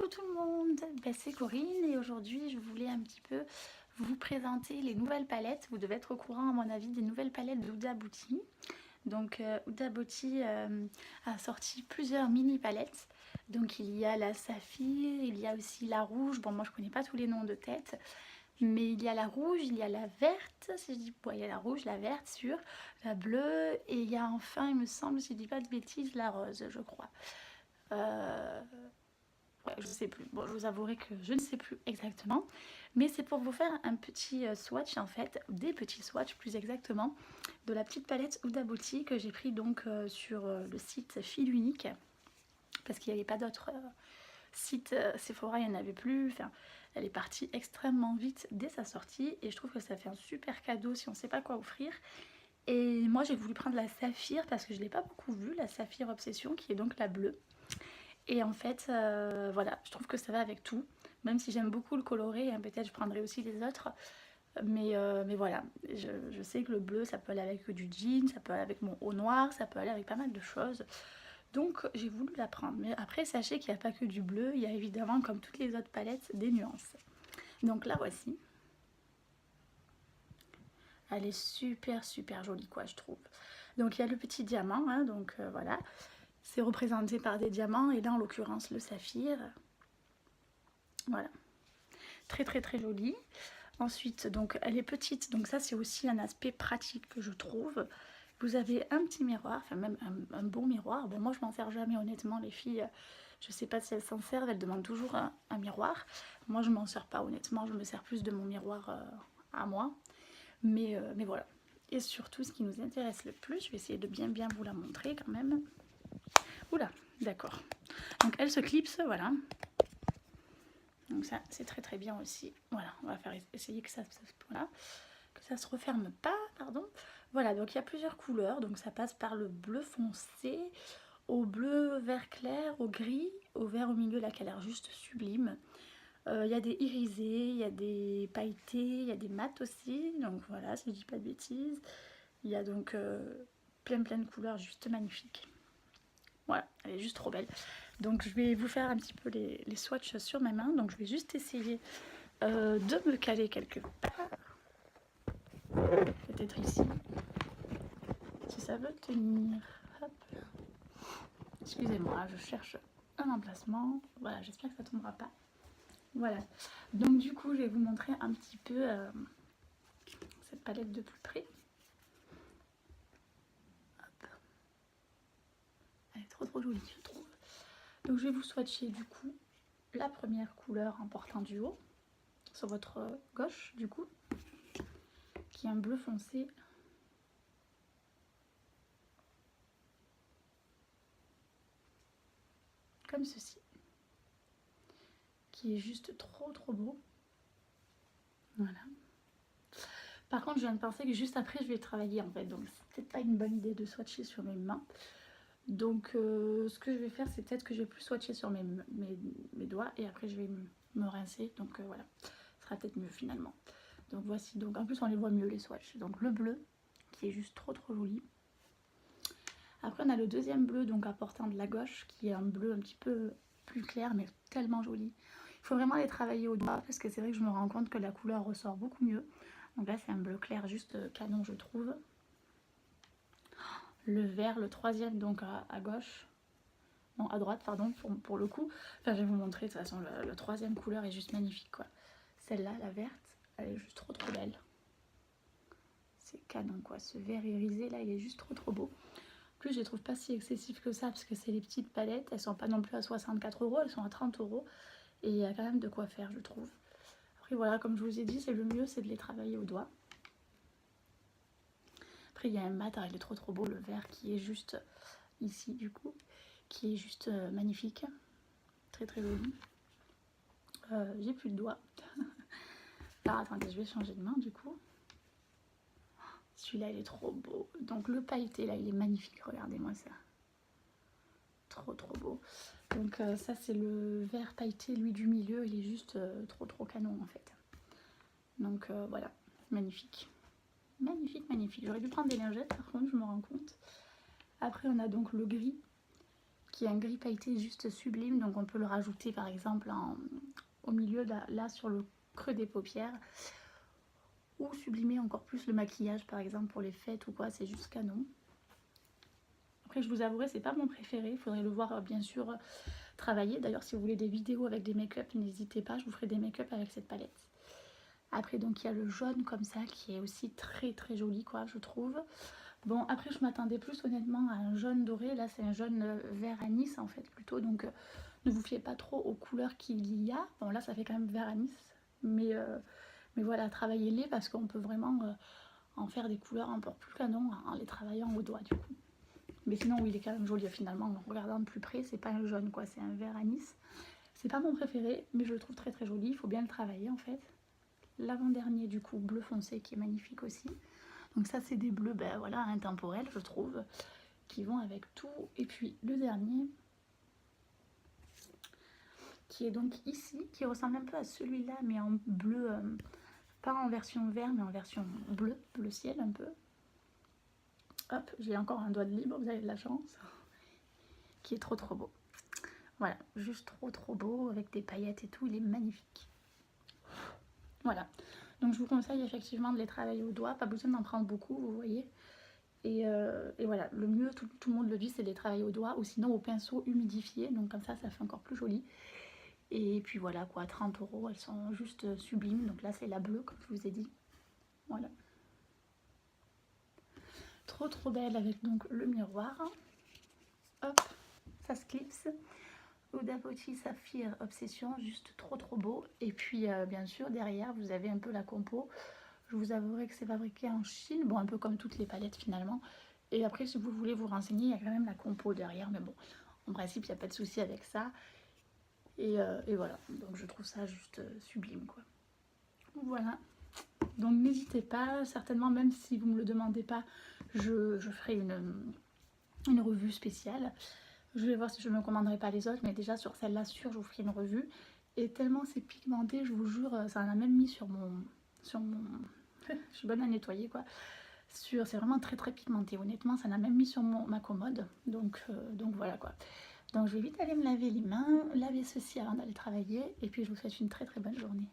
Coucou tout le monde, c'est Corinne et aujourd'hui je voulais un petit peu vous présenter les nouvelles palettes. Vous devez être au courant à mon avis des nouvelles palettes de Huda Beauty. Donc Huda Beauty a sorti plusieurs mini palettes. Donc il y a la saphir, il y a aussi la rouge. Bon moi je connais pas tous les noms de tête. Mais il y a la rouge, il y a la verte, si je dis pas, il y a la rouge, la verte sûre, la bleue et il y a enfin, il me semble, si je dis pas de bêtises, la rose, je crois. Ouais, je sais plus. Bon, je vous avouerai que je ne sais plus exactement. Mais c'est pour vous faire un petit swatch en fait, des petits swatchs plus exactement, de la petite palette Huda Beauty que j'ai pris donc sur le site Fil Unique. Parce qu'il n'y avait pas d'autres sites Sephora, il n'y en avait plus. Enfin, elle est partie extrêmement vite dès sa sortie. Et je trouve que ça fait un super cadeau si on ne sait pas quoi offrir. Et moi j'ai voulu prendre la saphir parce que je ne l'ai pas beaucoup vue, la saphir Obsession qui est donc la bleue. Et en fait, voilà, je trouve que ça va avec tout. Même si j'aime beaucoup le coloré, hein, peut-être je prendrai aussi les autres. Mais voilà, je sais que le bleu, ça peut aller avec du jean, ça peut aller avec mon haut noir, ça peut aller avec pas mal de choses. Donc j'ai voulu la prendre. Mais après, sachez qu'il n'y a pas que du bleu, il y a évidemment, comme toutes les autres palettes, des nuances. Donc la voici. Elle est super super jolie quoi, je trouve. Donc il y a le petit diamant, hein, donc voilà. C'est représenté par des diamants et là en l'occurrence le saphir. Voilà, très très très jolie. Ensuite, donc elle est petite, donc ça c'est aussi un aspect pratique que je trouve. Vous avez un petit miroir, enfin même un bon miroir. Bon moi je m'en sers jamais honnêtement, les filles, je sais pas si elles s'en servent, elles demandent toujours un miroir. Moi je m'en sers pas honnêtement, je me sers plus de mon miroir à moi. Mais voilà. Et surtout ce qui nous intéresse le plus, je vais essayer de bien vous la montrer quand même. Oula, d'accord. Donc elle se clipse, voilà. Donc ça c'est très très bien aussi. Voilà, on va faire essayer que ça se referme pas, pardon. Voilà, donc il y a plusieurs couleurs, donc ça passe par le bleu foncé, au bleu vert clair, au gris, au vert au milieu là qui a l'air juste sublime. Il y a des irisés, il y a des pailletés, il y a des mats aussi, donc voilà, si je dis pas de bêtises. Il y a donc plein de couleurs juste magnifiques. Voilà, elle est juste trop belle. Donc je vais vous faire un petit peu les swatchs sur ma main. Donc je vais juste essayer de me caler quelque part. Peut-être ici. Si ça veut tenir. Hop. Excusez-moi, je cherche un emplacement. Voilà, j'espère que ça ne tombera pas. Voilà. Donc du coup, je vais vous montrer un petit peu cette palette de plus près. Hop. Elle est trop jolie, je trouve. Donc je vais vous swatcher du coup la première couleur en portant du haut sur votre gauche du coup, qui est un bleu foncé. Comme ceci. Qui est juste trop beau. Voilà. Par contre, je viens de penser que juste après, je vais travailler en fait. Donc c'est peut-être pas une bonne idée de swatcher sur mes mains. Donc ce que je vais faire, c'est peut-être que je vais plus swatcher sur mes doigts et après je vais me rincer. Donc voilà, ce sera peut-être mieux finalement. Donc voici, donc en plus on les voit mieux les swatchs. Donc le bleu qui est juste trop joli. Après on a le deuxième bleu donc apportant de la gauche qui est un bleu un petit peu plus clair mais tellement joli. Il faut vraiment les travailler au doigt parce que c'est vrai que je me rends compte que la couleur ressort beaucoup mieux. Donc là c'est un bleu clair juste canon je trouve. Le vert, le troisième donc à gauche. Non, à droite, pardon, pour le coup. Enfin, je vais vous montrer, de toute façon, le troisième couleur est juste magnifique, quoi. Celle-là, la verte, elle est juste trop belle. C'est canon, quoi. Ce vert irisé, là, il est juste trop beau. En plus, je les trouve pas si excessifs que ça, parce que c'est les petites palettes. Elles sont pas non plus à 64 €, elles sont à 30 €. Et il y a quand même de quoi faire, je trouve. Après, voilà, comme je vous ai dit, c'est le mieux, c'est de les travailler au doigt. Après, il y a un mat, il est trop beau, le vert qui est juste ici, du coup. Qui est juste magnifique. Très joli. J'ai plus de doigts. Alors attendez, je vais changer de main du coup. Celui-là il est trop beau. Donc le pailleté là il est magnifique, regardez-moi ça. Trop beau. Donc ça c'est le vert pailleté, lui du milieu, il est juste trop canon en fait. Donc voilà, magnifique. Magnifique. J'aurais dû prendre des lingettes par contre, je me rends compte. Après on a donc le gris qui est un gris pailleté juste sublime. Donc on peut le rajouter par exemple au milieu, là sur le creux des paupières. Ou sublimer encore plus le maquillage par exemple pour les fêtes ou quoi, c'est juste canon. Après je vous avouerai, c'est pas mon préféré, il faudrait le voir bien sûr travailler. D'ailleurs si vous voulez des vidéos avec des make-up, n'hésitez pas, je vous ferai des make-up avec cette palette. Après donc il y a le jaune comme ça qui est aussi très très joli quoi, je trouve. Bon après je m'attendais plus honnêtement à un jaune doré, là c'est un jaune vert anis en fait plutôt, donc ne vous fiez pas trop aux couleurs qu'il y a. Bon là ça fait quand même vert anis, mais voilà, travaillez-les parce qu'on peut vraiment en faire des couleurs encore plus canon en les travaillant au doigt du coup. Mais sinon oui il est quand même joli finalement, en regardant de plus près, c'est pas un jaune quoi, c'est un vert anis. C'est pas mon préféré, mais je le trouve très très joli, il faut bien le travailler en fait. L'avant-dernier du coup, bleu foncé qui est magnifique aussi. Donc ça c'est des bleus, ben voilà, intemporels je trouve, qui vont avec tout. Et puis le dernier, qui est donc ici, qui ressemble un peu à celui-là, mais en bleu, pas en version vert, mais en version bleu ciel un peu. Hop, j'ai encore un doigt de libre, vous avez de la chance. Qui est trop trop beau. Voilà, juste trop trop beau, avec des paillettes et tout, il est magnifique. Voilà, donc je vous conseille effectivement de les travailler au doigt, pas besoin d'en prendre beaucoup, vous voyez. Et voilà, le mieux, tout le monde le dit, c'est de les travailler au doigt ou sinon au pinceau humidifié, donc comme ça fait encore plus joli. Et puis voilà quoi, 30 €, elles sont juste sublimes. Donc là c'est la bleue comme je vous ai dit, voilà. Trop trop belle avec donc le miroir. Hop, ça se clipse. Huda Beauty Saphir Obsession, juste trop trop beau. Et puis bien sûr derrière vous avez un peu la compo. Je vous avouerai que c'est fabriqué en Chine, bon un peu comme toutes les palettes finalement. Et après si vous voulez vous renseigner, il y a quand même la compo derrière, mais bon, en principe il n'y a pas de souci avec ça. Et voilà, donc je trouve ça juste sublime quoi. Voilà, donc n'hésitez pas, certainement même si vous ne me le demandez pas, je ferai une revue spéciale. Je vais voir si je ne me commanderai pas les autres, mais déjà sur celle-là, sûr, je vous ferai une revue. Et tellement c'est pigmenté, je vous jure, ça en a même mis sur mon... je suis bonne à nettoyer, quoi. C'est vraiment très très pigmenté, honnêtement, ça en a même mis sur ma commode. Donc voilà, quoi. Donc je vais vite aller me laver les mains, laver ceci avant d'aller travailler. Et puis je vous souhaite une très très bonne journée.